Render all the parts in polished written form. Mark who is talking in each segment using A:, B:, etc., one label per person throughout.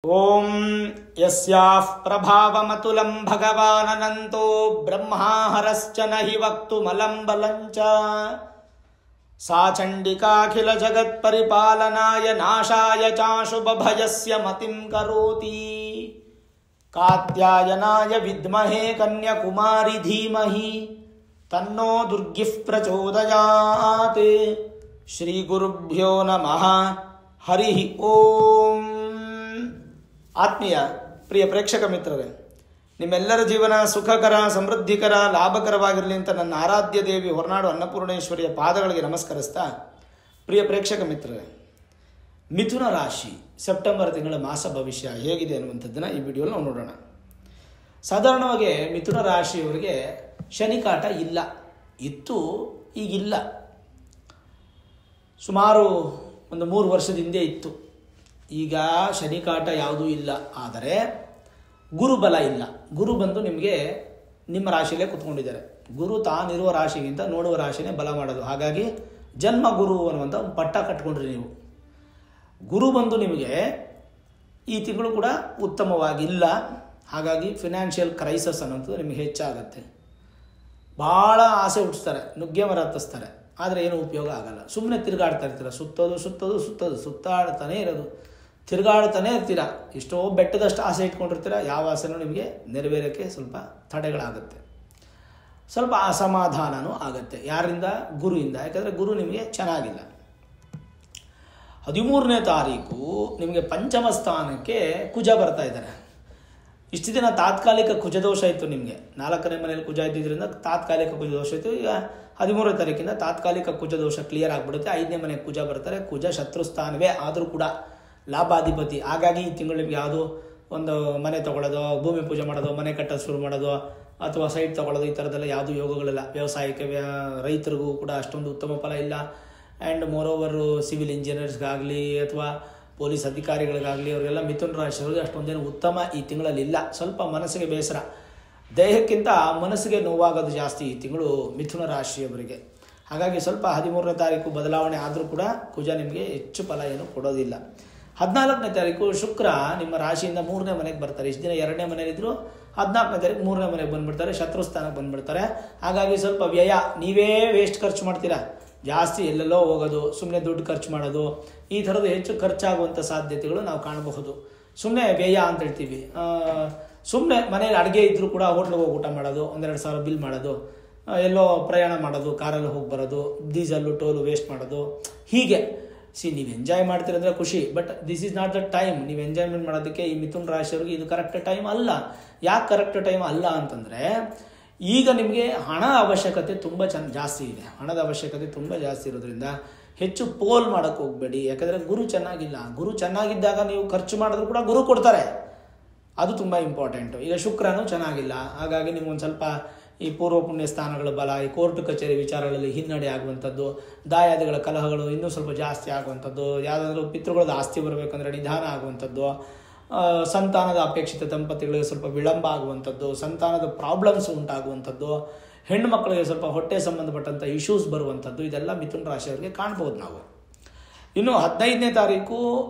A: ಓಂ ಯಸ್ಯಾಃ ಪ್ರಭಾವಮತುಲಂ ಭಗವಾನನಂತೋ ಬ್ರಹ್ಮಾಹರಶ್ಚ ನಹಿ ವಕ್ತುಮಲಂ ಬಲಂಚ ಸಾ ಚಂಡಿಕಾಖಿಲ ಜಗತ್ಪರಿಪಾಲನಾಯ ನಾಶಾಯ ಚಾಶುಭಭಯಸ್ಯ ಮತಿಂ ಕರೋತಿ ಕಾತ್ಯಾಯನಾಯ ವಿದ್ಮಹೇ ಕನ್ಯಾಕುಮಾರಿ ಧೀಮಹಿ ತನ್ನೋ ದುರ್ಗಿಃ ಪ್ರಚೋದಯಾತ್. ಶ್ರೀ ಗುರುಭ್ಯೋ ನಮಃ. ಹರಿ ಓಂ. ಆತ್ಮೀಯ ಪ್ರಿಯ ಪ್ರೇಕ್ಷಕ ಮಿತ್ರರೇ, ನಿಮ್ಮೆಲ್ಲರ ಜೀವನ ಸುಖಕರ, ಸಮೃದ್ಧಿಕರ, ಲಾಭಕರವಾಗಿರಲಿ ಅಂತ ನನ್ನ ಆರಾಧ್ಯ ದೇವಿ ಹೊರನಾಡು ಅನ್ನಪೂರ್ಣೇಶ್ವರಿಯ ಪಾದಗಳಿಗೆ ನಮಸ್ಕರಿಸ್ತಾ, ಪ್ರಿಯ ಪ್ರೇಕ್ಷಕ ಮಿತ್ರರೇ, ಮಿಥುನ ರಾಶಿ ಸೆಪ್ಟೆಂಬರ್ ತಿಂಗಳ ಮಾಸ ಭವಿಷ್ಯ ಹೇಗಿದೆ ಅನ್ನುವಂಥದ್ದನ್ನು ಈ ವಿಡಿಯೋಲಿ ನಾವು ನೋಡೋಣ. ಸಾಧಾರಣವಾಗಿ ಮಿಥುನ ರಾಶಿಯವರಿಗೆ ಶನಿಕಾಟ ಇಲ್ಲ, ಇತ್ತು, ಈಗಿಲ್ಲ. ಸುಮಾರು ಒಂದು 3 ವರ್ಷದ ಹಿಂದೆ ಇತ್ತು. ಈಗ ಶನಿಕಾಟ ಯಾವುದೂ ಇಲ್ಲ. ಆದರೆ ಗುರುಬಲ ಇಲ್ಲ. ಗುರು ಬಂದು ನಿಮಗೆ ನಿಮ್ಮ ರಾಶಿಯಲ್ಲೇ ಕುತ್ಕೊಂಡಿದ್ದಾರೆ. ಗುರು ತಾನಿರುವ ರಾಶಿಗಿಂತ ನೋಡುವ ರಾಶಿನೇ ಬಲ ಮಾಡೋದು. ಹಾಗಾಗಿ ಜನ್ಮ ಗುರು ಅನ್ನುವಂಥ ಒಂದು ಪಟ್ಟ ಕಟ್ಕೊಂಡ್ರಿ ನೀವು. ಗುರು ಬಂದು ನಿಮಗೆ ಈ ತಿಂಗಳು ಕೂಡ ಉತ್ತಮವಾಗಿಲ್ಲ. ಹಾಗಾಗಿ ಫಿನಾನ್ಷಿಯಲ್ ಕ್ರೈಸಸ್ ಅನ್ನೋಂಥದ್ದು ನಿಮಗೆ ಹೆಚ್ಚಾಗುತ್ತೆ. ಭಾಳ ಆಸೆ ಹುಟ್ಟಿಸ್ತಾರೆ, ನುಗ್ಗೆ ಮರ ಹತ್ತಿಸ್ತಾರೆ, ಆದರೆ ಏನು ಉಪಯೋಗ ಆಗಲ್ಲ. ಸುಮ್ಮನೆ ತಿರುಗಾಡ್ತಾ ಇರ್ತೀರ, ಸುತ್ತಾಡ್ತಾನೆ ಇರೋದು, ತಿರುಗಾಡ್ತಾನೆ ಇರ್ತೀರ. ಎಷ್ಟೋ ಬೆಟ್ಟದಷ್ಟು ಆಸೆ ಇಟ್ಕೊಂಡಿರ್ತೀರ, ಯಾವ ಆಸೆನೂ ನಿಮಗೆ ನೆರವೇರೋಕ್ಕೆ ಸ್ವಲ್ಪ ತಡೆಗಳಾಗುತ್ತೆ. ಸ್ವಲ್ಪ ಅಸಮಾಧಾನವೂ ಆಗುತ್ತೆ. ಯಾರಿಂದ? ಗುರುವಿಂದ. ಯಾಕಂದರೆ ಗುರು ನಿಮಗೆ ಚೆನ್ನಾಗಿಲ್ಲ. 13ನೇ ತಾರೀಕು ನಿಮಗೆ ಪಂಚಮ ಸ್ಥಾನಕ್ಕೆ ಕುಜ ಬರ್ತಾ ಇದ್ದಾರೆ. ಇಷ್ಟು ದಿನ ತಾತ್ಕಾಲಿಕ ಕುಜದೋಷ ಇತ್ತು ನಿಮಗೆ. 4ನೇ ಮನೆಯಲ್ಲಿ ಕುಜ ಇದ್ದಿದ್ದರಿಂದ ತಾತ್ಕಾಲಿಕ ಕುಜದೋಷ ಇತ್ತು. ಈಗ 13ನೇ ತಾರೀಕಿಂದ ತಾತ್ಕಾಲಿಕ ಕುಜದೋಷ ಕ್ಲಿಯರ್ ಆಗಿಬಿಡುತ್ತೆ. 5ನೇ ಮನೆಗೆ ಕುಜ ಬರ್ತಾರೆ. ಕುಜ ಶತ್ರು ಸ್ಥಾನವೇ ಆದರೂ ಕೂಡ ಲಾಭಾಧಿಪತಿ. ಹಾಗಾಗಿ ಈ ತಿಂಗಳು ನಿಮ್ಗೆ ಯಾವುದೋ ಒಂದು ಮನೆ ತೊಗೊಳ್ಳೋದು, ಭೂಮಿ ಪೂಜೆ ಮಾಡೋದು, ಮನೆ ಕಟ್ಟೋದು ಶುರು ಮಾಡೋದು, ಅಥವಾ ಸೈಟ್ ತೊಗೊಳ್ಳೋದು, ಈ ಥರದ್ದೆಲ್ಲ ಯಾವುದೂ ಯೋಗಗಳಿಲ್ಲ. ವ್ಯವಸಾಯಕ್ಕೆ ರೈತರಿಗೂ ಕೂಡ ಅಷ್ಟೊಂದು ಉತ್ತಮ ಫಲ ಇಲ್ಲ. ಆ್ಯಂಡ್ ಮೋರೋವರು ಸಿವಿಲ್ ಇಂಜಿನಿಯರ್ಸ್ಗಾಗಲಿ ಅಥವಾ ಪೊಲೀಸ್ ಅಧಿಕಾರಿಗಳಿಗಾಗಲಿ ಅವರಿಗೆಲ್ಲ ಮಿಥುನ ರಾಶಿಯವರಿಗೆ ಅಷ್ಟೊಂದೇನು ಉತ್ತಮ ಈ ತಿಂಗಳಲ್ಲಿ ಇಲ್ಲ. ಸ್ವಲ್ಪ ಮನಸ್ಸಿಗೆ ಬೇಸರ, ದೇಹಕ್ಕಿಂತ ಮನಸ್ಸಿಗೆ ನೋವಾಗೋದು ಜಾಸ್ತಿ ಈ ತಿಂಗಳು ಮಿಥುನ ರಾಶಿಯವರಿಗೆ. ಹಾಗಾಗಿ ಸ್ವಲ್ಪ 13ನೇ ತಾರೀಕು ಬದಲಾವಣೆ ಆದರೂ ಕೂಡ ಕುಜ ನಿಮಗೆ ಹೆಚ್ಚು ಫಲ ಏನು ಕೊಡೋದಿಲ್ಲ. 14ನೇ ತಾರೀಕು ಶುಕ್ರ ನಿಮ್ಮ ರಾಶಿಯಿಂದ 3ನೇ ಮನೆಗೆ ಬರ್ತಾರೆ. ಇಷ್ಟು ದಿನ 2ನೇ ಮನೆಯಲ್ಲಿದ್ದರು, 14ನೇ ತಾರೀಕು 3ನೇ ಮನೆಗೆ ಬಂದುಬಿಡ್ತಾರೆ, ಶತ್ರು ಸ್ಥಾನಕ್ಕೆ ಬಂದುಬಿಡ್ತಾರೆ. ಹಾಗಾಗಿ ಸ್ವಲ್ಪ ವ್ಯಯ, ನೀವೇ ವೇಸ್ಟ್ ಖರ್ಚು ಮಾಡ್ತೀರಾ. ಜಾಸ್ತಿ ಎಲ್ಲೆಲ್ಲೋ ಹೋಗೋದು, ಸುಮ್ಮನೆ ದುಡ್ಡು ಖರ್ಚು ಮಾಡೋದು, ಈ ಥರದ್ದು ಹೆಚ್ಚು ಖರ್ಚಾಗುವಂಥ ಸಾಧ್ಯತೆಗಳು ನಾವು ಕಾಣಬಹುದು. ಸುಮ್ಮನೆ ವ್ಯಯ ಅಂತ ಹೇಳ್ತೀವಿ. ಸುಮ್ಮನೆ ಮನೇಲಿ ಅಡುಗೆ ಇದ್ದರೂ ಕೂಡ ಹೋಟ್ಲಿಗೆ ಹೋಗಿ ಊಟ ಮಾಡೋದು, 1-2 ಸಾವಿರ ಬಿಲ್ ಮಾಡೋದು, ಎಲ್ಲೋ ಪ್ರಯಾಣ ಮಾಡೋದು, ಕಾರಲ್ಲಿ ಹೋಗಿ ಬರೋದು, ಡೀಸಲ್ಲು ಟೋಲು ವೇಸ್ಟ್ ಮಾಡೋದು. ಹೀಗೆ ನೀವು ಎಂಜಾಯ್ ಮಾಡ್ತೀರಂದ್ರೆ ಖುಷಿ, but this is not the time. ನೀವು ಎಂಜಾಯ್ಮೆಂಟ್ ಮಾಡೋದಕ್ಕೆ ಈ ಮಿಥುನ ರಾಶಿಯವ್ರಿಗೆ ಇದು ಕರೆಕ್ಟ್ ಟೈಮ್ ಅಲ್ಲ. ಯಾಕೆ ಕರೆಕ್ಟ್ ಟೈಮ್ ಅಲ್ಲ ಅಂತಂದರೆ, ಈಗ ನಿಮಗೆ ಹಣ ಅವಶ್ಯಕತೆ ತುಂಬ ಜಾಸ್ತಿ ಇದೆ. ಹಣದ ಅವಶ್ಯಕತೆ ತುಂಬ ಜಾಸ್ತಿ ಇರೋದ್ರಿಂದ ಹೆಚ್ಚು ಪೋಲ್ ಮಾಡೋಕ್ಕೆ ಹೋಗಬೇಡಿ. ಯಾಕಂದರೆ ಗುರು ಚೆನ್ನಾಗಿಲ್ಲ. ಗುರು ಚೆನ್ನಾಗಿದ್ದಾಗ ನೀವು ಖರ್ಚು ಮಾಡಿದ್ರು ಕೂಡ ಗುರು ಕೊಡ್ತಾರೆ, ಅದು ತುಂಬ ಇಂಪಾರ್ಟೆಂಟು. ಈಗ ಶುಕ್ರನೂ ಚೆನ್ನಾಗಿಲ್ಲ. ಹಾಗಾಗಿ ನಿಮ್ಗೊಂದು ಸ್ವಲ್ಪ ಈ ಪೂರ್ವ ಪುಣ್ಯ ಸ್ಥಾನಗಳ ಬಲ, ಈ ಕೋರ್ಟ್ ಕಚೇರಿ ವಿಚಾರಗಳಲ್ಲಿ ಹಿನ್ನಡೆ ಆಗುವಂಥದ್ದು, ದಾಯಾದಿಗಳ ಕಲಹಗಳು ಇನ್ನೂ ಸ್ವಲ್ಪ ಜಾಸ್ತಿ ಆಗುವಂಥದ್ದು, ಯಾವುದಾದ್ರೂ ಪಿತೃಗಳದ್ದು ಆಸ್ತಿ ಬರಬೇಕಂದ್ರೆ ನಿಧಾನ ಆಗುವಂಥದ್ದು, ಸಂತಾನದ ಅಪೇಕ್ಷಿತ ದಂಪತಿಗಳಿಗೆ ಸ್ವಲ್ಪ ವಿಳಂಬ ಆಗುವಂಥದ್ದು, ಸಂತಾನದ ಪ್ರಾಬ್ಲಮ್ಸ್ ಉಂಟಾಗುವಂಥದ್ದು, ಹೆಣ್ಣು ಮಕ್ಕಳಿಗೆ ಸ್ವಲ್ಪ ಹೊಟ್ಟೆ ಸಂಬಂಧಪಟ್ಟಂಥ ಇಶ್ಯೂಸ್ ಬರುವಂಥದ್ದು, ಇದೆಲ್ಲ ಮಿಥುನ ರಾಶಿಯವರಿಗೆ ಕಾಣ್ಬೋದು ನಾವು. ಇನ್ನು 15ನೇ ತಾರೀಕು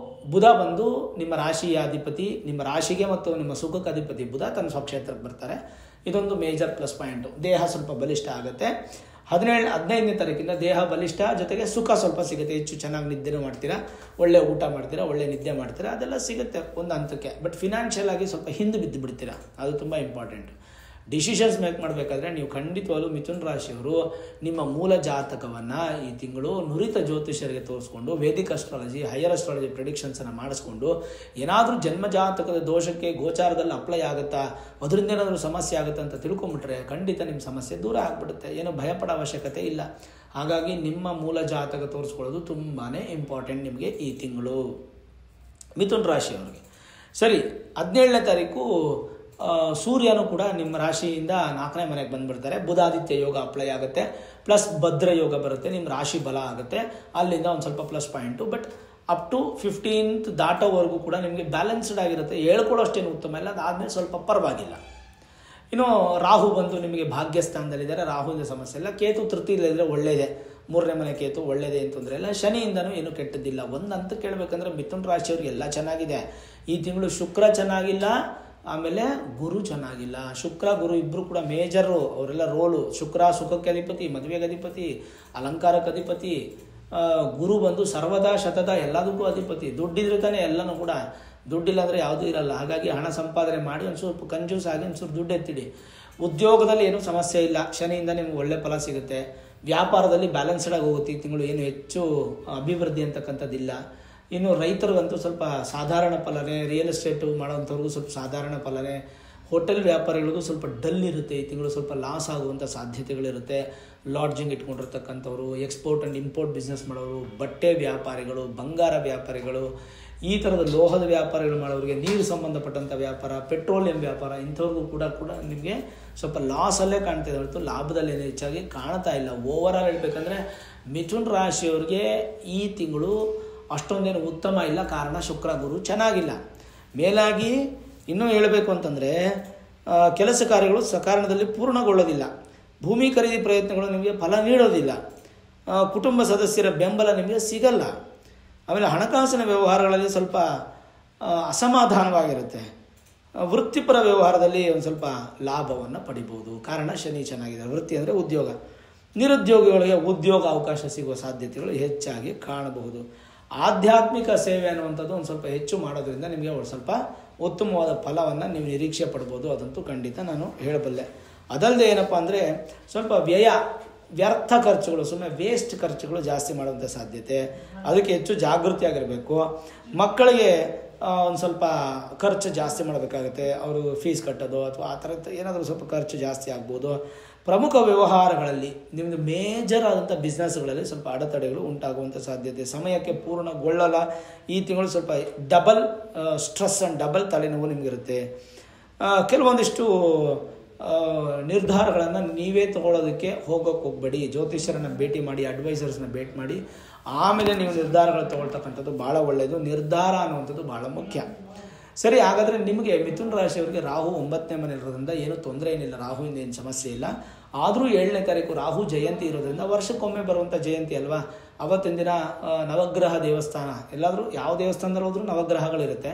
A: ಬುಧ ಬಂದು ನಿಮ್ಮ ರಾಶಿಯ ಅಧಿಪತಿ, ನಿಮ್ಮ ರಾಶಿಗೆ ಮತ್ತು ನಿಮ್ಮ ಸುಖಕ್ಕೆ ಅಧಿಪತಿ ಬುಧ ತನ್ನ ಸ್ವಕ್ಷೇತ್ರಕ್ಕೆ ಬರ್ತಾರೆ. ಇದೊಂದು ಮೇಜರ್ ಪ್ಲಸ್ ಪಾಯಿಂಟು. ದೇಹ ಸ್ವಲ್ಪ ಬಲಿಷ್ಠ ಆಗುತ್ತೆ. 15ನೇ ತಾರೀಕಿಂದ ದೇಹ ಬಲಿಷ್ಠ, ಜೊತೆಗೆ ಸುಖ ಸ್ವಲ್ಪ ಸಿಗುತ್ತೆ. ಹೆಚ್ಚು ಚೆನ್ನಾಗಿ ನಿದ್ದೆನೂ ಮಾಡ್ತೀರಾ, ಒಳ್ಳೆ ಊಟ ಮಾಡ್ತೀರಾ, ಒಳ್ಳೆ ನಿದ್ದೆ ಮಾಡ್ತೀರಾ, ಅದೆಲ್ಲ ಸಿಗುತ್ತೆ ಒಂದು ಹಂತಕ್ಕೆ. ಬಟ್ ಫಿನಾನ್ಷಿಯಲ್ ಆಗಿ ಸ್ವಲ್ಪ ಹಿಂದೆ ಬಿದ್ದು ಬಿಡ್ತೀರಾ, ಅದು ತುಂಬ ಇಂಪಾರ್ಟೆಂಟು. ಡಿಸಿಷನ್ಸ್ ಮೇಕ್ ಮಾಡಬೇಕಾದ್ರೆ ನೀವು ಖಂಡಿತವಾಗಲೂ ಮಿಥುನ ರಾಶಿಯವರು ನಿಮ್ಮ ಮೂಲ ಜಾತಕವನ್ನು ಈ ತಿಂಗಳು ನುರಿತ ಜ್ಯೋತಿಷರಿಗೆ ತೋರಿಸ್ಕೊಂಡು, ವೇದಿಕ್ ಅಸ್ಟ್ರಾಲಜಿ, ಹೈಯರ್ ಅಸ್ಟ್ರಾಲಜಿ ಪ್ರೆಡಿಕ್ಷನ್ಸನ್ನು ಮಾಡಿಸ್ಕೊಂಡು, ಏನಾದರೂ ಜನ್ಮ ಜಾತಕದ ದೋಷಕ್ಕೆ ಗೋಚಾರದಲ್ಲಿ ಅಪ್ಲೈ ಆಗುತ್ತಾ, ಅದರಿಂದ ಏನಾದರೂ ಸಮಸ್ಯೆ ಆಗುತ್ತಾ ಅಂತ ತಿಳ್ಕೊಂಬಿಟ್ರೆ ಖಂಡಿತ ನಿಮ್ಮ ಸಮಸ್ಯೆ ದೂರ ಆಗಿಬಿಡುತ್ತೆ. ಏನೋ ಭಯಪಡೋ ಅವಶ್ಯಕತೆ ಇಲ್ಲ. ಹಾಗಾಗಿ ನಿಮ್ಮ ಮೂಲ ಜಾತಕ ತೋರಿಸ್ಕೊಳ್ಳೋದು ತುಂಬಾ ಇಂಪಾರ್ಟೆಂಟ್ ನಿಮಗೆ ಈ ತಿಂಗಳು ಮಿಥುನ ರಾಶಿಯವರಿಗೆ. ಸರಿ, 17ನೇ ತಾರೀಕು ಸೂರ್ಯನೂ ಕೂಡ ನಿಮ್ಮ ರಾಶಿಯಿಂದ 4ನೇ ಮನೆಗೆ ಬಂದುಬಿಡ್ತಾರೆ. ಬುಧಾದಿತ್ಯ ಯೋಗ ಅಪ್ಲೈ ಆಗುತ್ತೆ, ಪ್ಲಸ್ ಭದ್ರ ಯೋಗ ಬರುತ್ತೆ, ನಿಮ್ಮ ರಾಶಿ ಬಲ ಆಗುತ್ತೆ. ಅಲ್ಲಿಂದ ಒಂದು ಸ್ವಲ್ಪ plus point. But up to 15th ದಾಟೋವರೆಗೂ ಕೂಡ ನಿಮಗೆ ಬ್ಯಾಲೆನ್ಸ್ಡ್ ಆಗಿರುತ್ತೆ. ಹೇಳ್ಕೊಡೋಷ್ಟೇನು ಉತ್ತಮ ಇಲ್ಲ, ಅದಾದಮೇಲೆ ಸ್ವಲ್ಪ ಪರವಾಗಿಲ್ಲ. ಇನ್ನು ರಾಹು ಬಂದು ನಿಮಗೆ ಭಾಗ್ಯಸ್ಥಾನದಲ್ಲಿದ್ದಾರೆ. ರಾಹುವಿನ ಸಮಸ್ಯೆ ಇಲ್ಲ. ಕೇತು ತೃತೀಯದಲ್ಲಿದ್ದರೆ ಒಳ್ಳೆಯದೇ. 3ನೇ ಮನೆ ಕೇತು ಒಳ್ಳೆಯದೇ ಅಂತಂದರೆ ಎಲ್ಲ. ಶನಿಯಿಂದನೂ ಏನು ಕೆಟ್ಟದ್ದಿಲ್ಲ. ಒಂದು ಅಂತ ಕೇಳಬೇಕಂದ್ರೆ ಮಿಥುನ ರಾಶಿಯವ್ರಿಗೆ ಎಲ್ಲ ಚೆನ್ನಾಗಿದೆ. ಈ ತಿಂಗಳು ಶುಕ್ರ ಚೆನ್ನಾಗಿಲ್ಲ, ಆಮೇಲೆ ಗುರು ಚೆನ್ನಾಗಿಲ್ಲ. ಶುಕ್ರ ಗುರು ಇಬ್ಬರು ಕೂಡ ಮೇಜರು, ಅವರೆಲ್ಲ ರೋಲು. ಶುಕ್ರ ಸುಖಕ್ಕೆ ಅಧಿಪತಿ, ಮದುವೆಗೆ ಅಧಿಪತಿ, ಅಲಂಕಾರಕ್ಕೆ ಅಧಿಪತಿ. ಗುರು ಬಂದು ಸರ್ವದಾ ಶತದ ಎಲ್ಲದಕ್ಕೂ ಅಧಿಪತಿ. ದುಡ್ಡಿದ್ರೆ ತಾನೇ ಎಲ್ಲನೂ ಕೂಡ. ದುಡ್ಡಿಲ್ಲ ಅಂದರೆ ಯಾವುದೂ ಇರಲ್ಲ. ಹಾಗಾಗಿ ಹಣ ಸಂಪಾದನೆ ಮಾಡಿ ಒಂದು ಸ್ವಲ್ಪ ಕಂಜೂಸ್ ಆಗಿ ಒಂದು ಸ್ವಲ್ಪ ದುಡ್ಡು ಎತ್ತಿಡಿ. ಉದ್ಯೋಗದಲ್ಲಿ ಏನೂ ಸಮಸ್ಯೆ ಇಲ್ಲ, ಶನಿಯಿಂದ ನಿಮ್ಗೆ ಒಳ್ಳೆ ಫಲ ಸಿಗುತ್ತೆ. ವ್ಯಾಪಾರದಲ್ಲಿ ಬ್ಯಾಲೆನ್ಸ್ಡ್ ಆಗಿ ಹೋಗುತ್ತೆ ಈ ತಿಂಗಳು, ಏನು ಹೆಚ್ಚು ಅಭಿವೃದ್ಧಿ ಅಂತಕ್ಕಂಥದ್ದಿಲ್ಲ. ಇನ್ನು ರೈತರಿಗಂತೂ ಸ್ವಲ್ಪ ಸಾಧಾರಣ ಫಲನೇ, ರಿಯಲ್ ಎಸ್ಟೇಟು ಮಾಡೋವಂಥವ್ರಿಗೂ ಸ್ವಲ್ಪ ಸಾಧಾರಣ ಫಲನೇ, ಹೋಟೆಲ್ ವ್ಯಾಪಾರಿಗಳಿಗೂ ಸ್ವಲ್ಪ ಡಲ್ ಇರುತ್ತೆ ಈ ತಿಂಗಳು, ಸ್ವಲ್ಪ ಲಾಸ್ ಆಗುವಂಥ ಸಾಧ್ಯತೆಗಳಿರುತ್ತೆ. ಲಾಡ್ಜಿಂಗ್ ಇಟ್ಕೊಂಡಿರ್ತಕ್ಕಂಥವ್ರು, ಎಕ್ಸ್ಪೋರ್ಟ್ ಆ್ಯಂಡ್ ಇಂಪೋರ್ಟ್ ಬಿಸ್ನೆಸ್ ಮಾಡೋರು, ಬಟ್ಟೆ ವ್ಯಾಪಾರಿಗಳು, ಬಂಗಾರ ವ್ಯಾಪಾರಿಗಳು, ಈ ಥರದ ಲೋಹದ ವ್ಯಾಪಾರಗಳು ಮಾಡೋರಿಗೆ, ನೀರು ಸಂಬಂಧಪಟ್ಟಂಥ ವ್ಯಾಪಾರ, ಪೆಟ್ರೋಲಿಯಂ ವ್ಯಾಪಾರ, ಇಂಥವ್ರಿಗೂ ಕೂಡ ನಿಮಗೆ ಸ್ವಲ್ಪ ಲಾಸಲ್ಲೇ ಕಾಣ್ತಾ ಇದೆ ಹೊರತು ಲಾಭದಲ್ಲಿ ಏನು ಹೆಚ್ಚಾಗಿ ಕಾಣ್ತಾ ಇಲ್ಲ. ಓವರಾಲ್ ಹೇಳಬೇಕಂದ್ರೆ ಮಿಥುನ ರಾಶಿಯವ್ರಿಗೆ ಈ ತಿಂಗಳು ಅಷ್ಟೊಂದೇನು ಉತ್ತಮ ಇಲ್ಲ. ಕಾರಣ ಶುಕ್ರ ಗುರು ಚೆನ್ನಾಗಿಲ್ಲ. ಮೇಲಾಗಿ ಇನ್ನೂ ಹೇಳಬೇಕು ಅಂತಂದರೆ ಕೆಲಸ ಕಾರ್ಯಗಳು ಸಕಾರಣದಲ್ಲಿ ಪೂರ್ಣಗೊಳ್ಳೋದಿಲ್ಲ. ಭೂಮಿ ಖರೀದಿ ಪ್ರಯತ್ನಗಳು ನಿಮಗೆ ಫಲ ನೀಡೋದಿಲ್ಲ. ಕುಟುಂಬ ಸದಸ್ಯರ ಬೆಂಬಲ ನಿಮಗೆ ಸಿಗಲ್ಲ. ಆಮೇಲೆ ಹಣಕಾಸಿನ ವ್ಯವಹಾರಗಳಲ್ಲಿ ಸ್ವಲ್ಪ ಅಸಮಾಧಾನವಾಗಿರುತ್ತೆ. ವೃತ್ತಿಪರ ವ್ಯವಹಾರದಲ್ಲಿ ಒಂದು ಸ್ವಲ್ಪ ಲಾಭವನ್ನು ಪಡಿಬೋದು. ಕಾರಣ ಶನಿ ಚೆನ್ನಾಗಿದೆ. ವೃತ್ತಿ ಅಂದರೆ ಉದ್ಯೋಗ. ನಿರುದ್ಯೋಗಿಗಳಿಗೆ ಉದ್ಯೋಗ ಅವಕಾಶ ಸಿಗುವ ಸಾಧ್ಯತೆಗಳು ಹೆಚ್ಚಾಗಿ ಕಾಣಬಹುದು. ಆಧ್ಯಾತ್ಮಿಕ ಸೇವೆ ಅನ್ನುವಂಥದ್ದು ಒಂದು ಸ್ವಲ್ಪ ಹೆಚ್ಚು ಮಾಡೋದ್ರಿಂದ ನಿಮಗೆ ಒಂದು ಸ್ವಲ್ಪ ಉತ್ತಮವಾದ ಫಲವನ್ನು ನೀವು ನಿರೀಕ್ಷೆ ಪಡ್ಬೋದು. ಅದಂತೂ ಖಂಡಿತ ನಾನು ಹೇಳಬಲ್ಲೆ. ಅದಲ್ಲದೆ ಏನಪ್ಪ ಅಂದರೆ ಸ್ವಲ್ಪ ವ್ಯರ್ಥ ಖರ್ಚುಗಳು, ಸುಮ್ಮನೆ ವೇಸ್ಟ್ ಖರ್ಚುಗಳು ಜಾಸ್ತಿ ಮಾಡುವಂಥ ಸಾಧ್ಯತೆ. ಅದಕ್ಕೆ ಹೆಚ್ಚು ಜಾಗೃತಿಯಾಗಿರಬೇಕು. ಮಕ್ಕಳಿಗೆ ಒಂದು ಸ್ವಲ್ಪ ಖರ್ಚು ಜಾಸ್ತಿ ಮಾಡಬೇಕಾಗುತ್ತೆ. ಅವರು ಫೀಸ್ ಕಟ್ಟೋದು ಅಥವಾ ಆ ಥರದ್ದು ಏನಾದರೂ ಸ್ವಲ್ಪ ಖರ್ಚು ಜಾಸ್ತಿ ಆಗ್ಬೋದು. ಪ್ರಮುಖ ವ್ಯವಹಾರಗಳಲ್ಲಿ ನಿಮ್ಮದು ಮೇಜರ್ ಆದಂಥ ಬಿಸ್ನೆಸ್ಗಳಲ್ಲಿ ಸ್ವಲ್ಪ ಅಡೆತಡೆಗಳು ಉಂಟಾಗುವಂಥ ಸಾಧ್ಯತೆ. ಸಮಯಕ್ಕೆ ಪೂರ್ಣಗೊಳ್ಳಲ್ಲ. ಈ ತಿಂಗಳು ಸ್ವಲ್ಪ ಡಬಲ್ ಸ್ಟ್ರೆಸ್ ಆ್ಯಂಡ್ ಡಬಲ್ ತಲೆನೋವು ನಿಮಗಿರುತ್ತೆ. ಕೆಲವೊಂದಿಷ್ಟು ನಿರ್ಧಾರಗಳನ್ನು ನೀವೇ ತಗೊಳ್ಳೋದಕ್ಕೆ ಹೋಗಬೇಡಿ. ಜ್ಯೋತಿಷ್ಯರನ್ನು ಭೇಟಿ ಮಾಡಿ, ಅಡ್ವೈಸರ್ಸ್ನ ಭೇಟಿ ಮಾಡಿ, ಆಮೇಲೆ ನೀವು ನಿರ್ಧಾರಗಳು ತಗೊಳ್ತಕ್ಕಂಥದ್ದು ಭಾಳ ಒಳ್ಳೆಯದು. ನಿರ್ಧಾರ ಅನ್ನುವಂಥದ್ದು ಭಾಳ ಮುಖ್ಯ. ಸರಿ, ಹಾಗಾದರೆ ನಿಮಗೆ ಮಿಥುನ ರಾಶಿಯವರಿಗೆ ರಾಹು 9ನೇ ಮನೆ ಇರೋದ್ರಿಂದ ಏನು ತೊಂದರೆ ಏನಿಲ್ಲ, ರಾಹುವಿಂದ ಏನು ಸಮಸ್ಯೆ ಇಲ್ಲ. ಆದರೂ 7ನೇ ತಾರೀಕು ರಾಹು ಜಯಂತಿ ಇರೋದ್ರಿಂದ ವರ್ಷಕ್ಕೊಮ್ಮೆ ಬರುವಂಥ ಜಯಂತಿ ಅಲ್ವಾ, ಅವತ್ತಿನ ದಿನ ನವಗ್ರಹ ದೇವಸ್ಥಾನ, ಎಲ್ಲಾದರೂ ಯಾವ ದೇವಸ್ಥಾನದಲ್ಲಿ ಹೋದ್ರೂ ನವಗ್ರಹಗಳಿರುತ್ತೆ.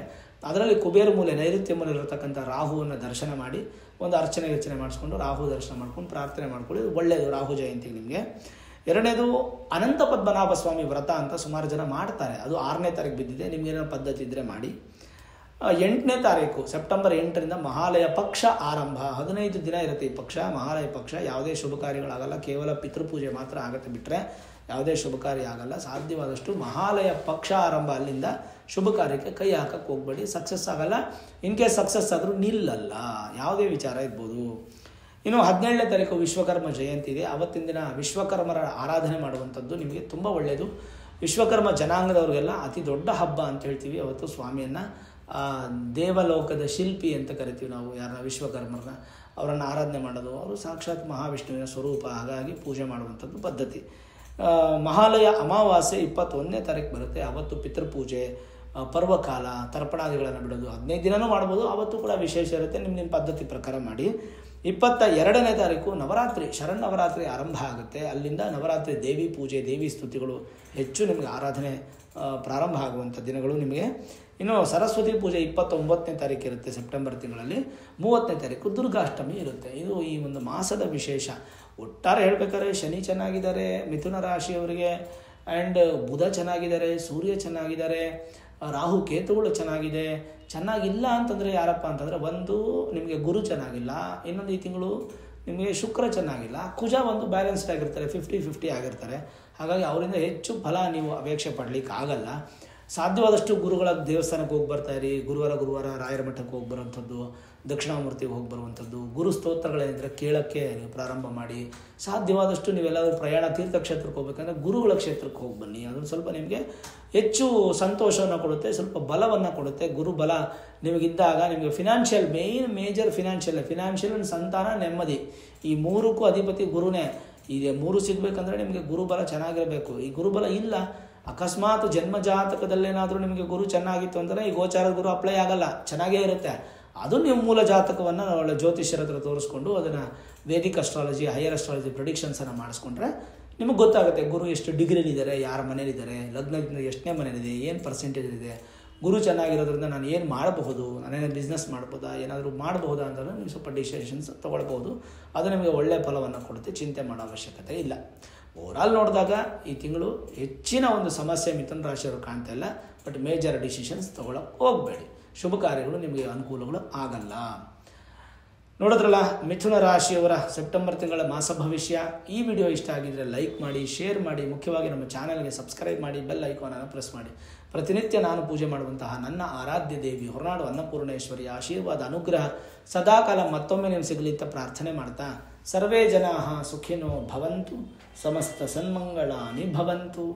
A: ಅದರಲ್ಲಿ ಕುಬೇರ ಮೂಲೆ, ನೈಋತ್ಯ ಮೂಲೆ ಇರತಕ್ಕಂಥ ರಾಹುವನ್ನು ದರ್ಶನ ಮಾಡಿ ಒಂದು ಅರ್ಚನೆ ಮಾಡಿಸ್ಕೊಂಡು ರಾಹು ದರ್ಶನ ಮಾಡ್ಕೊಂಡು ಪ್ರಾರ್ಥನೆ ಮಾಡ್ಕೊಳ್ಳಿ. ಒಳ್ಳೆಯದು ರಾಹು ಜಯಂತಿ ನಿಮಗೆ. ಎರಡನೇದು ಅನಂತ ಪದ್ಮನಾಭ ಸ್ವಾಮಿ ವ್ರತ ಅಂತ ಸುಮಾರು ಜನ ಮಾಡ್ತಾರೆ. ಅದು 6ನೇ ತಾರೀಕು ಬಿದ್ದಿದೆ. ನಿಮಗೇನೋ ಪದ್ಧತಿ ಇದ್ದರೆ ಮಾಡಿ. 8ನೇ ತಾರೀಕು ಸೆಪ್ಟೆಂಬರ್ 8ರಿಂದ ಮಹಾಲಯ ಪಕ್ಷ ಆರಂಭ. 15 ದಿನ ಇರುತ್ತೆ ಈ ಪಕ್ಷ, ಮಹಾಲಯ ಪಕ್ಷ. ಯಾವುದೇ ಶುಭ ಕಾರ್ಯಗಳಾಗಲ್ಲ, ಕೇವಲ ಪಿತೃಪೂಜೆ ಮಾತ್ರ ಆಗುತ್ತೆ, ಬಿಟ್ಟರೆ ಯಾವುದೇ ಶುಭ ಕಾರ್ಯ ಆಗಲ್ಲ. ಸಾಧ್ಯವಾದಷ್ಟು ಮಹಾಲಯ ಪಕ್ಷ ಆರಂಭ, ಅಲ್ಲಿಂದ ಶುಭ ಕಾರ್ಯಕ್ಕೆ ಕೈ ಹಾಕಕ್ಕೆ ಹೋಗಬೇಡಿ. ಸಕ್ಸಸ್ ಆಗಲ್ಲ. ಇನ್ ಕೇಸ್ ಸಕ್ಸಸ್ ಆದರೂ ನಿಲ್ಲಲ್ಲ, ಯಾವುದೇ ವಿಚಾರ ಇರ್ಬೋದು. ಇನ್ನು 17ನೇ ತಾರೀಕು ವಿಶ್ವಕರ್ಮ ಜಯಂತಿ ಇದೆ. ಅವತ್ತಿನ ದಿನ ವಿಶ್ವಕರ್ಮರ ಆರಾಧನೆ ಮಾಡುವಂಥದ್ದು ನಿಮಗೆ ತುಂಬ ಒಳ್ಳೆಯದು. ವಿಶ್ವಕರ್ಮ ಜನಾಂಗದವ್ರಿಗೆಲ್ಲ ಅತಿ ದೊಡ್ಡ ಹಬ್ಬ ಅಂತ ಹೇಳ್ತೀವಿ. ಅವತ್ತು ಸ್ವಾಮಿಯನ್ನು ದೇವಲೋಕದ ಶಿಲ್ಪಿ ಅಂತ ಕರಿತೀವಿ ನಾವು, ಯಾರನ್ನ ವಿಶ್ವಕರ್ಮರನ್ನ. ಅವರನ್ನು ಆರಾಧನೆ ಮಾಡೋದು, ಅವರು ಸಾಕ್ಷಾತ್ ಮಹಾವಿಷ್ಣುವಿನ ಸ್ವರೂಪ, ಹಾಗಾಗಿ ಪೂಜೆ ಮಾಡುವಂಥದ್ದು ಪದ್ಧತಿ. ಮಹಾಲಯ ಅಮಾವಾಸ್ಯೆ 21ನೇ ತಾರೀಕು ಬರುತ್ತೆ. ಅವತ್ತು ಪಿತೃಪೂಜೆ, ಪರ್ವಕಾಲ, ತರ್ಪಣಾದಿಗಳನ್ನು ಬಿಡೋದು. 15 ದಿನವೂ ಮಾಡ್ಬೋದು, ಅವತ್ತು ಕೂಡ ವಿಶೇಷ ಇರುತ್ತೆ. ನಿಮ್ಮ ಪದ್ಧತಿ ಪ್ರಕಾರ ಮಾಡಿ. 22ನೇ ತಾರೀಕು ನವರಾತ್ರಿ, ಶರನ್ನವರಾತ್ರಿ ಆರಂಭ ಆಗುತ್ತೆ. ಅಲ್ಲಿಂದ ನವರಾತ್ರಿ ದೇವಿ ಪೂಜೆ, ದೇವಿ ಸ್ತುತಿಗಳು ಹೆಚ್ಚು ನಿಮಗೆ ಆರಾಧನೆ ಪ್ರಾರಂಭ ಆಗುವಂಥ ದಿನಗಳು ನಿಮಗೆ. ಇನ್ನು ಸರಸ್ವತಿ ಪೂಜೆ 29ನೇ ತಾರೀಕು ಇರುತ್ತೆ ಸೆಪ್ಟೆಂಬರ್ ತಿಂಗಳಲ್ಲಿ. 30ನೇ ತಾರೀಕು ದುರ್ಗಾಷ್ಟಮಿ ಇರುತ್ತೆ. ಇದು ಈ ಒಂದು ಮಾಸದ ವಿಶೇಷ. ಒಟ್ಟಾರೆ ಹೇಳ್ಬೇಕಾದ್ರೆ ಶನಿ ಚೆನ್ನಾಗಿದ್ದಾರೆ ಮಿಥುನ ರಾಶಿಯವರಿಗೆ, ಆ್ಯಂಡ್ ಬುಧ ಚೆನ್ನಾಗಿದ್ದಾರೆ, ಸೂರ್ಯ ಚೆನ್ನಾಗಿದ್ದಾರೆ, ರಾಹು ಕೇತುಗಳು ಚೆನ್ನಾಗಿದೆ. ಚೆನ್ನಾಗಿಲ್ಲ ಅಂತಂದರೆ ಯಾರಪ್ಪ ಅಂತಂದರೆ, ಒಂದು ನಿಮಗೆ ಗುರು ಚೆನ್ನಾಗಿಲ್ಲ, ಇನ್ನೊಂದು ಈ ತಿಂಗಳು ನಿಮಗೆ ಶುಕ್ರ ಚೆನ್ನಾಗಿಲ್ಲ, ಕುಜ ಒಂದು ಬ್ಯಾಲೆನ್ಸ್ಡ್ ಆಗಿರ್ತಾರೆ, 50-50 ಆಗಿರ್ತಾರೆ. ಹಾಗಾಗಿ ಅವರಿಂದ ಹೆಚ್ಚು ಫಲ ನೀವು ಅಪೇಕ್ಷೆ ಪಡಲಿಕ್ಕೆ ಆಗಲ್ಲ. ಸಾಧ್ಯವಾದಷ್ಟು ಗುರುಗಳ ದೇವಸ್ಥಾನಕ್ಕೆ ಹೋಗಿ ಬರ್ತಾಯಿರಿ. ಗುರುವಾರ ರಾಯರ ಮಠಕ್ಕೆ ಹೋಗಿ ಬರುವಂಥದ್ದು, ದಕ್ಷಿಣಾಮೂರ್ತಿಗೆ ಹೋಗಿ ಬರುವಂಥದ್ದು, ಗುರು ಸ್ತೋತ್ರಗಳೇನಿದ್ರೆ ಕೇಳೋಕ್ಕೆ ನೀವು ಪ್ರಾರಂಭ ಮಾಡಿ. ಸಾಧ್ಯವಾದಷ್ಟು ನೀವೆಲ್ಲರೂ ಪ್ರಯಾಣ ತೀರ್ಥಕ್ಷೇತ್ರಕ್ಕೆ ಹೋಗ್ಬೇಕಂದ್ರೆ ಗುರುಗಳ ಕ್ಷೇತ್ರಕ್ಕೆ ಹೋಗಿ ಬನ್ನಿ. ಅದೊಂದು ಸ್ವಲ್ಪ ನಿಮಗೆ ಹೆಚ್ಚು ಸಂತೋಷವನ್ನು ಕೊಡುತ್ತೆ, ಸ್ವಲ್ಪ ಬಲವನ್ನು ಕೊಡುತ್ತೆ. ಗುರು ಬಲ ನಿಮಗಿದ್ದಾಗ ನಿಮಗೆ ಫಿನಾನ್ಷಿಯಲ್ ಮೇಜರ್ ಫಿನಾನ್ಷಿಯಲ್ ಸಂತಾನ, ನೆಮ್ಮದಿ, ಈ ಮೂರಕ್ಕೂ ಅಧಿಪತಿ ಗುರುನೇ. ಈಗ 3 ಸಿಗಬೇಕಂದ್ರೆ ನಿಮಗೆ ಗುರುಬಲ ಚೆನ್ನಾಗಿರಬೇಕು. ಈ ಗುರುಬಲ ಇಲ್ಲ, ಅಕಸ್ಮಾತ್ ಜನ್ಮಜಾತಕದಲ್ಲೇನಾದರೂ ನಿಮಗೆ ಗುರು ಚೆನ್ನಾಗಿತ್ತು ಅಂದರೆ ಈ ಗೋಚಾರದ ಗುರು ಅಪ್ಲೈ ಆಗಲ್ಲ, ಚೆನ್ನಾಗೇ ಇರುತ್ತೆ. ಅದು ನೀವು ಮೂಲ ಜಾತಕವನ್ನು ಒಳ್ಳೆ ಜ್ಯೋತಿಷ್ಯರ ಹತ್ರ ತೋರಿಸ್ಕೊಂಡು ಅದನ್ನು ವೇದಿಕ್ ಅಸ್ಟ್ರಾಲಜಿ, ಹೈಯರ್ ಅಸ್ಟ್ರಾಲಜಿ ಪ್ರಿಡಿಕ್ಷನ್ಸನ್ನು ಮಾಡಿಸ್ಕೊಂಡ್ರೆ ನಿಮಗೆ ಗೊತ್ತಾಗುತ್ತೆ ಗುರು ಎಷ್ಟು ಡಿಗ್ರಿಲಿದ್ದಾರೆ, ಯಾರ ಮನೇಲಿದ್ದಾರೆ, ಲಗ್ನದಿಂದ ಎಷ್ಟನೇ ಮನೇಲಿದೆ, ಏನು ಪರ್ಸೆಂಟೇಜ್ ಇದೆ, ಗುರು ಚೆನ್ನಾಗಿರೋದ್ರಿಂದ ನಾನು ಏನು ಮಾಡಬಹುದು, ನಾನೇನು ಬಿಸ್ನೆಸ್ ಮಾಡ್ಬೋದಾ, ಏನಾದರೂ ಮಾಡಬಹುದಾ ಅಂತ ನೀವು ಸ್ವಲ್ಪ ಡಿಸಿಷನ್ಸ್ ತೊಗೊಳ್ಬೋದು. ಅದು ನಿಮಗೆ ಒಳ್ಳೆಯ ಫಲವನ್ನು ಕೊಡುತ್ತೆ, ಚಿಂತೆ ಮಾಡೋ ಅವಶ್ಯಕತೆ ಇಲ್ಲ. ಓವರಾಲ್ ನೋಡಿದಾಗ ಈ ತಿಂಗಳು ಹೆಚ್ಚಿನ ಒಂದು ಸಮಸ್ಯೆ ಮಿಥುನ ರಾಶಿಯವರು ಕಾಣ್ತಾ ಇಲ್ಲ. ಬಟ್ ಮೇಜರ್ ಡಿಸಿಷನ್ಸ್ ತೊಗೊಳಕ್ಕೆ ಹೋಗಬೇಡಿ, ಶುಭ ಕಾರ್ಯಗಳು ನಿಮಗೆ ಅನುಕೂಲಗಳು ಆಗಲ್ಲ. ನೋಡಿದ್ರಲ್ಲ ಮಿಥುನ ರಾಶಿಯವರ ಸೆಪ್ಟೆಂಬರ್ ತಿಂಗಳ ಮಾಸ ಭವಿಷ್ಯ. ಈ ವಿಡಿಯೋ ಇಷ್ಟ ಆಗಿದ್ದರೆ ಲೈಕ್ ಮಾಡಿ, ಶೇರ್ ಮಾಡಿ, ಮುಖ್ಯವಾಗಿ ನಮ್ಮ ಚಾನಲ್ಗೆ ಸಬ್ಸ್ಕ್ರೈಬ್ ಮಾಡಿ, ಬೆಲ್ ಐಕಾನನ್ನು ಪ್ರೆಸ್ ಮಾಡಿ. ಪ್ರತಿನಿತ್ಯ ನಾನು ಪೂಜೆ ಮಾಡುವಂತಹ ನನ್ನ ಆರಾಧ್ಯ ದೇವಿ ಹೊರನಾಡು ಅನ್ನಪೂರ್ಣೇಶ್ವರಿಯ ಆಶೀರ್ವಾದ ಅನುಗ್ರಹ ಸದಾಕಾಲ ಮತ್ತೊಮ್ಮೆ ನೀವು ಸಿಗಲಿ ಅಂತ ಪ್ರಾರ್ಥನೆ ಮಾಡ್ತಾ, ಸರ್ವೇ ಜನಾಃ ಸುಖಿನೋ ಭವಂತು, ಸಮಸ್ತ ಸನ್ಮಂಗಳಾನಿ ಭವಂತು.